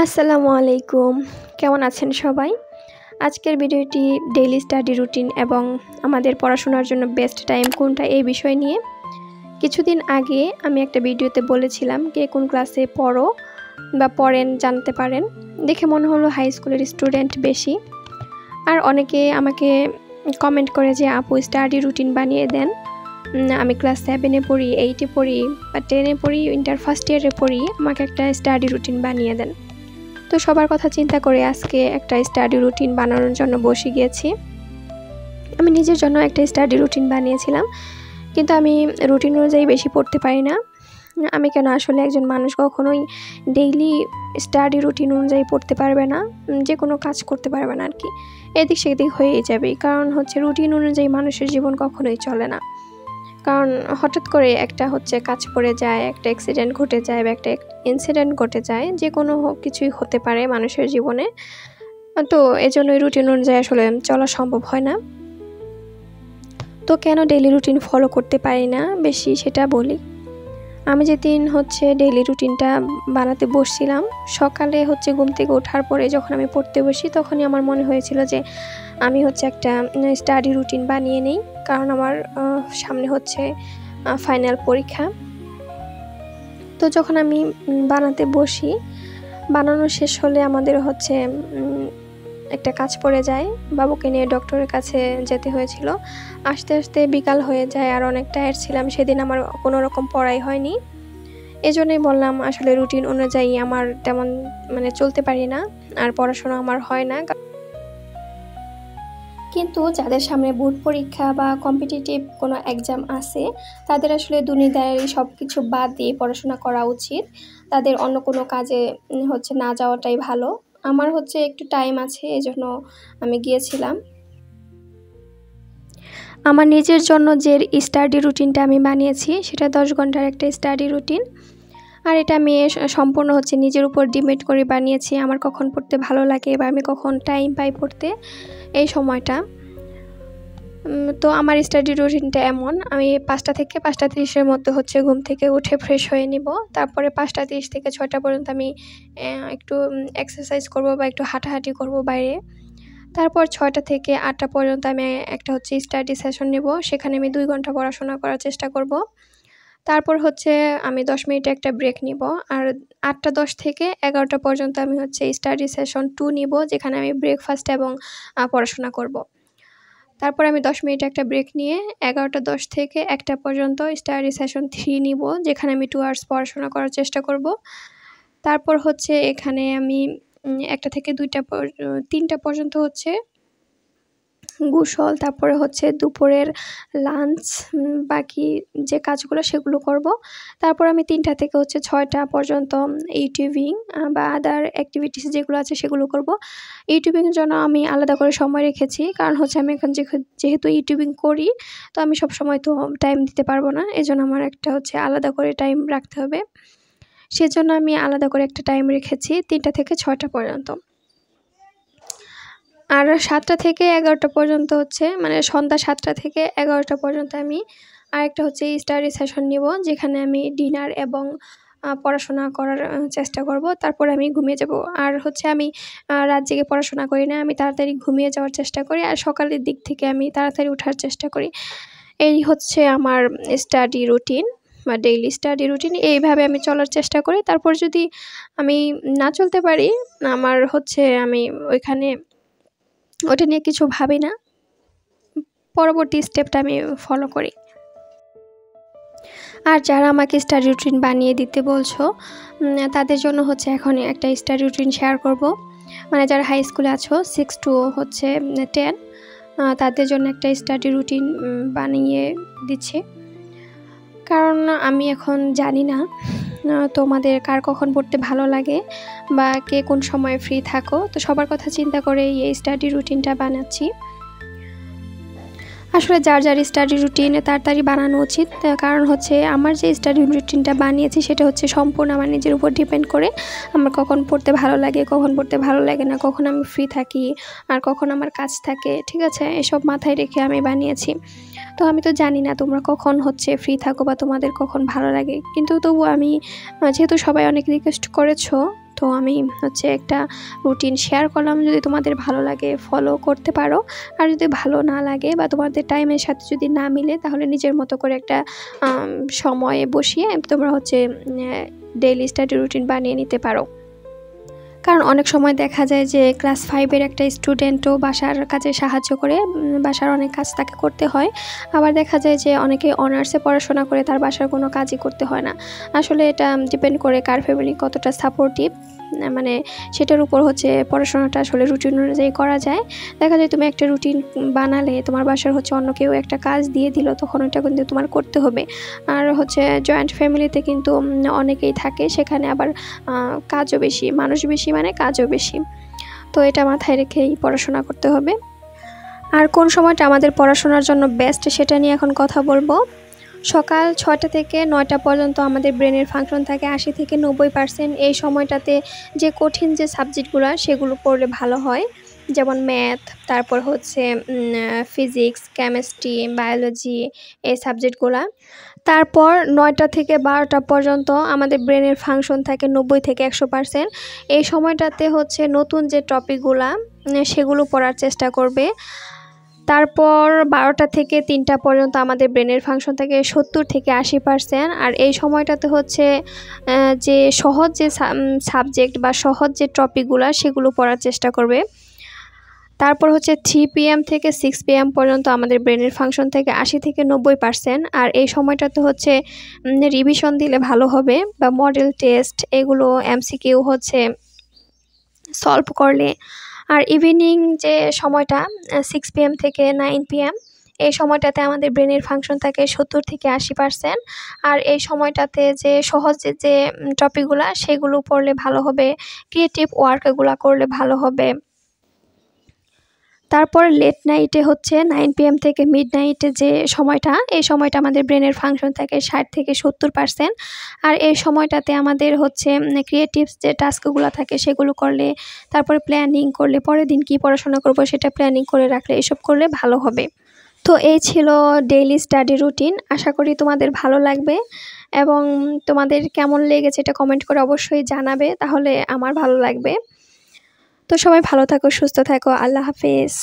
আসসালামু আলাইকুম। কেমন আছেন সবাই? আজকের ভিডিওটি ডেইলি স্টাডি রুটিন এবং আমাদের পড়াশোনার জন্য বেস্ট টাইম কোনটা এই বিষয় নিয়ে। কিছুদিন আগে আমি একটা ভিডিওতে বলেছিলাম কে কোন ক্লাসে পড়ো বা পড়েন জানতে পারেন। দেখে মনে হলো হাই স্কুলের স্টুডেন্ট বেশি। আর অনেকে আমাকে কমেন্ট করে যে আপু স্টাডি রুটিন বানিয়ে দেন। আমি ক্লাস 7-এ পড়ি, 8-এ পড়ি বা 10-এ পড়ি, ইন্টার ফার্স্ট ইয়ারে পড়ি, আমাকে একটা স্টাডি রুটিন বানিয়ে দেন। তো সবার কথা চিন্তা করে আজকে একটা স্টাডি রুটিন বানানোর জন্য বসে গিয়েছি। আমি নিজের জন্য একটা স্টাডি রুটিন বানিয়েছিলাম, কিন্তু আমি রুটিন অনুযায়ী বেশি পড়তে পারি না। আমি কেন আসলে একজন মানুষ কখনোই ডেইলি স্টাডি রুটিন অনুযায়ী পড়তে পারবে না, যে কোনো কাজ করতে পারবে না আর কি। এদিক সেদিক হয়েই যাবে, কারণ হচ্ছে রুটিন অনুযায়ী মানুষের জীবন কখনোই চলে না। কারণ হঠাৎ করে একটা কাজ পড়ে যায়, একটা অ্যাক্সিডেন্ট ঘটে যায় বা একটা ইনসিডেন্ট ঘটে যায়, যে কোনো কিছুই হতে পারে মানুষের জীবনে। তো এজন্যই রুটিন অনুযায়ী আসলে চলা সম্ভব হয় না। তো কেন ডেইলি রুটিন ফলো করতে পারি না বেশি সেটা বলি। আমি যেদিন ডেইলি রুটিনটা বানাতে বসছিলাম, সকালে ঘুম থেকে ওঠার পরে যখন আমি পড়তে বসি, তখনই আমার মনে হয়েছিল যে আমি একটা স্টাডি রুটিন বানিয়ে নেই, কারণ আমার সামনে ফাইনাল পরীক্ষা। তো যখন আমি বানাতে বসি, বানানো শেষ হলে আমাদের একটা কাজ পড়ে যায়, বাবুকে নিয়ে ডক্টরের কাছে যেতে হয়েছিল। আস্তে আস্তে বিকাল হয়ে যায়, আর অনেক টায়ার্ড ছিলাম সেদিন, আমার কোনো রকম পড়াই হয়নি। এজন্যই বললাম আসলে রুটিন অনুযায়ী আমার তেমন চলতে পারি না, আর পড়াশোনা আমার হয় না। কিন্তু যাদের সামনে বোর্ড পরীক্ষা বা কম্পিটিটিভ কোনো এক্সাম আছে, তাদের আসলে দুনিয়াদারি সব কিছু বাদ দিয়ে পড়াশোনা করা উচিত। তাদের অন্য কোনো কাজে না যাওয়াটাই ভালো। আমার একটু টাইম আছে, এজন্য আমি গিয়েছিলাম। আমার নিজের জন্য যে স্টাডি রুটিনটা আমি বানিয়েছি, সেটা 10 ঘন্টার একটা স্টাডি রুটিন। আর এটা আমি সম্পূর্ণ নিজের উপর ডিপেন্ড করে বানিয়েছি, আমার কখন পড়তে ভালো লাগে বা আমি কখন টাইম পাই পড়তে, এই সময়টা। তো আমার স্টাডি রুটিনটা এমন, আমি 5টা থেকে 5টা 30-এর মধ্যে ঘুম থেকে উঠে ফ্রেশ হয়ে নিব। তারপরে 5টা 30 থেকে 6টা পর্যন্ত আমি একটু এক্সারসাইজ করব বা একটু হাঁটাহাঁটি করব বাইরে। তারপর 6টা থেকে 8টা পর্যন্ত আমি একটা স্টাডি সেশন নেব, সেখানে আমি 2 ঘন্টা পড়াশোনা করার চেষ্টা করব। তারপর আমি 10 মিনিটে একটা ব্রেক নিব, আর 8টা 10 থেকে 11টা পর্যন্ত আমি স্টাডি সেশন 2 নিব, যেখানে আমি ব্রেকফাস্ট এবং পড়াশোনা করব। তারপর আমি 10 মিনিট একটা ব্রেক নিয়ে 11টা 10 থেকে 1টা পর্যন্ত স্টাডি সেশন 3 নিব, যেখানে আমি 2 আওয়ার্স পড়াশোনা করার চেষ্টা করব। তারপর এখানে আমি 1টা থেকে 3টা পর্যন্ত গোসল, তারপরে দুপুরের লাঞ্চ, বাকি যে কাজগুলো সেগুলো করব। তারপর আমি 3টা থেকে 6টা পর্যন্ত ইউটিউবিং বা আদার অ্যাক্টিভিটিস যেগুলো আছে সেগুলো করব। ইউটিউবিংয়ের জন্য আমি আলাদা করে সময় রেখেছি, কারণ আমি এখন যেহেতু ইউটিউবিং করি, তো আমি সব সময় তো টাইম দিতে পারবো না। এজন্য আমার একটা আলাদা করে টাইম রাখতে হবে। সেজন্য আমি আলাদা করে একটা টাইম রেখেছি 3টা থেকে 6টা পর্যন্ত। আর 7টা থেকে 11টা পর্যন্ত সন্ধ্যা 7টা থেকে 11টা পর্যন্ত আমি আরেকটা স্টাডি সেশন নিব, যেখানে আমি ডিনার এবং পড়াশোনা করার চেষ্টা করব। তারপর আমি ঘুমিয়ে যাব। আর আমি রাত জেগে পড়াশোনা করি না, আমি তাড়াতাড়ি ঘুমিয়ে যাওয়ার চেষ্টা করি, আর সকালের দিক থেকে আমি তাড়াতাড়ি ওঠার চেষ্টা করি। এই আমার স্টাডি রুটিন বা ডেইলি স্টাডি রুটিন। এইভাবে আমি চলার চেষ্টা করি। তারপর যদি আমি না চলতে পারি, আমার আমি ওটা নিয়ে কিছু ভাবি না, পরবর্তী স্টেপটা আমি ফলো করি। আর যারা আমাকে স্টাডি রুটিন বানিয়ে দিতে বলছো, তাদের জন্য এখন একটা স্টাডি রুটিন শেয়ার করব। যারা হাই স্কুলে আছো 6 to 10, তাদের জন্য একটা স্টাডি রুটিন বানিয়ে দিচ্ছি। কারণ আমি এখন জানি না তোমাদের কার কখন পড়তে ভালো লাগে বা কে কোন সময় ফ্রি থাকো, তো সবার কথা চিন্তা করে এই স্টাডি রুটিনটা বানাচ্ছি। আসলে যার যার স্টাডি রুটিন তাড়াতাড়ি বানানো উচিত, কারণ আমার যে স্টাডি রুটিনটা বানিয়েছি সেটা সম্পূর্ণ আমার নিজের উপর ডিপেন্ড করে। আমার কখন পড়তে ভালো লাগে, কখন পড়তে ভালো লাগে না, কখন আমি ফ্রি থাকি, আর কখন আমার কাজ থাকে, ঠিক আছে, এসব মাথায় রেখে আমি বানিয়েছি। তো আমি তো জানি না তোমরা কখন ফ্রি থাকো বা তোমাদের কখন ভালো লাগে, কিন্তু তবু আমি যেহেতু সবাই অনেক রিকোয়েস্ট করেছো, তো আমি হচ্ছে একটা রুটিন শেয়ার করলাম, যদি তোমাদের ভালো লাগে ফলো করতে পারো, আর যদি ভালো না লাগে বা তোমাদের টাইমের সাথে যদি না মিলে তাহলে নিজের মতো করে একটা সময়ে বসিয়ে তোমরা হচ্ছে ডেইলি স্টাডি রুটিন বানিয়ে নিতে পারো। কারণ অনেক সময় দেখা যায় যে ক্লাস 5-এর একটা স্টুডেন্টও বাসার কাজে সাহায্য করে, বাসার অনেক কাজ তাকে করতে হয়। আবার দেখা যায় যে অনেকে অনার্সে পড়াশোনা করে তার বাসার কোনো কাজই করতে হয় না। আসলে এটা ডিপেন্ড করে কার ফ্যামিলি কতটা সাপোর্টিভ, মানে সেটার উপর হচ্ছে পড়াশোনাটা আসলে রুটিন অনুযায়ী করা যায়। দেখা যায় তুমি একটা রুটিন বানালে তোমার বাসার হচ্ছে অন্য কেউ একটা কাজ দিয়ে দিল, তখন ওইটা কিন্তু তোমার করতে হবে। আর হচ্ছে জয়েন্ট ফ্যামিলিতে কিন্তু অনেকেই থাকে, সেখানে আবার কাজও বেশি, মানুষ বেশি মানে কাজও বেশি। তো এটা মাথায় রেখেই পড়াশোনা করতে হবে। আর কোন সময়টা আমাদের পড়াশোনার জন্য বেস্ট সেটা নিয়ে এখন কথা বলবো। সকাল 6টা থেকে 9টা পর্যন্ত আমাদের ব্রেনের ফাংশন থাকে 80 থেকে 90%। এই সময়টাতে যে কঠিন যে সাবজেক্টগুলো সেগুলো পড়লে ভালো হয়, যেমন ম্যাথ, তারপর হচ্ছে ফিজিক্স, কেমিস্ট্রি, বায়োলজি, এই সাবজেক্টগুলো। তারপর 9টা থেকে 12টা পর্যন্ত আমাদের ব্রেনের ফাংশন থাকে 90 থেকে 100%। এই সময়টাতে হচ্ছে নতুন যে টপিকগুলা সেগুলো পড়ার চেষ্টা করবে। তারপর 12টা থেকে 3টা পর্যন্ত আমাদের ব্রেনের ফাংশন থাকে 70 থেকে 80%। আর এই সময়টাতে হচ্ছে যে সহজ যে সাবজেক্ট বা সহজ যে টপিকগুলো সেগুলো পড়ার চেষ্টা করবে। তারপর হচ্ছে 3 PM থেকে 6 PM পর্যন্ত আমাদের ব্রেনের ফাংশন থেকে 80 থেকে 90%। আর এই সময়টাতে হচ্ছে রিভিশন দিলে ভালো হবে, বা মডেল টেস্ট এগুলো MCQ হচ্ছে সলভ করলে। আর ইভিনিং যে সময়টা 6 PM থেকে 9 PM, এই সময়টাতে আমাদের ব্রেনের ফাংশন থাকে 70 থেকে 80%। আর এই সময়টাতে যে সহজ যে টপিকগুলো সেগুলো পড়লে ভালো হবে, ক্রিয়েটিভ ওয়ার্কগুলো করলে ভালো হবে। তারপর লেট নাইটে হচ্ছে 9 PM থেকে মিড নাইটে যে সময়টা, এই সময়টা আমাদের ব্রেনের ফাংশন থাকে 60 থেকে 70%। আর এই সময়টাতে আমাদের হচ্ছে ক্রিয়েটিভস যে টাস্কগুলো থাকে সেগুলো করলে, তারপরে প্ল্যানিং করলে, পরের দিন কী পড়াশোনা করবো সেটা প্ল্যানিং করে রাখলে এসব করলে ভালো হবে। তো এই ছিল ডেইলি স্টাডি রুটিন। আশা করি তোমাদের ভালো লাগবে, এবং তোমাদের কেমন লেগেছে এটা কমেন্ট করে অবশ্যই জানাবে, তাহলে আমার ভালো লাগবে। তো সবাই ভালো থাকো, সুস্থ থাকো, আল্লাহ হাফেজ।